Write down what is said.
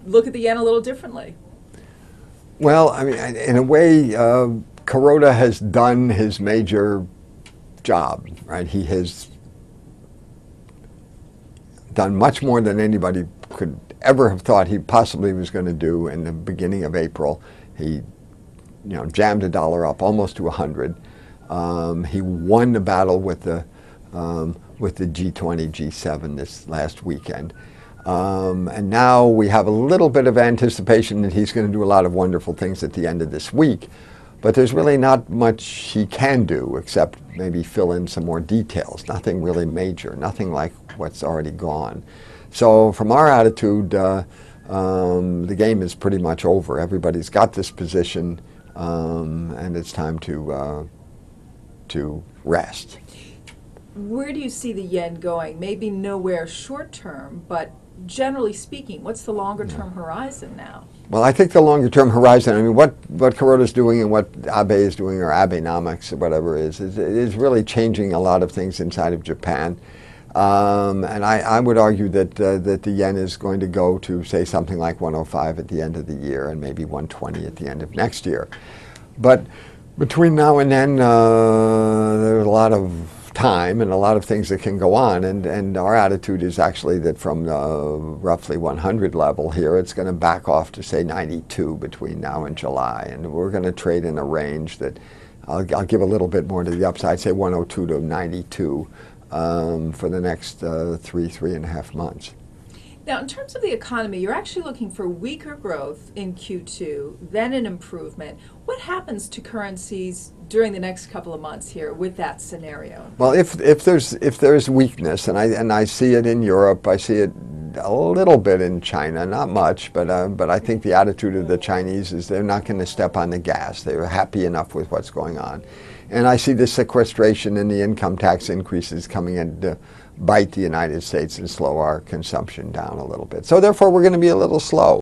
look at the yen a little differently. Well, I mean, in a way, Kuroda has done his major job, right? He has done much more than anybody could ever have thought he possibly was going to do in the beginning of April. He, jammed the dollar up almost to 100. He won the battle with the G20, G7 this last weekend. And now we have a little bit of anticipation that he's going to do a lot of wonderful things at the end of this week. But there's really not much he can do except maybe fill in some more details. Nothing really major, nothing like what's already gone. So from our attitude, the game is pretty much over. Everybody's got this position, and it's time to rest. Where do you see the yen going? Maybe nowhere short term, but generally speaking, what's the longer term horizon now? Well, I think the longer term horizon, I mean, what Kuroda is doing and what Abe is doing, or Abenomics or whatever is really changing a lot of things inside of Japan. And I would argue that the yen is going to go to, say, something like 105 at the end of the year and maybe 120 at the end of next year. But between now and then, there's a lot of time and a lot of things that can go on, and our attitude is actually that from the roughly 100 level here, it's going to back off to, say, 92 between now and July, and we're going to trade in a range that I'll give a little bit more to the upside, say 102 to 92 for the next 3.5 months. Now, in terms of the economy, you're actually looking for weaker growth in Q2, then an improvement. What happens to currencies during the next couple of months here with that scenario? Well, if there's weakness, and I see it in Europe, I see it a little bit in China, not much, but I think the attitude of the Chinese is they're not going to step on the gas. They're happy enough with what's going on. And I see the sequestration and the income tax increases coming in to bite the United States and slow our consumption down a little bit. So therefore, we're going to be a little slow.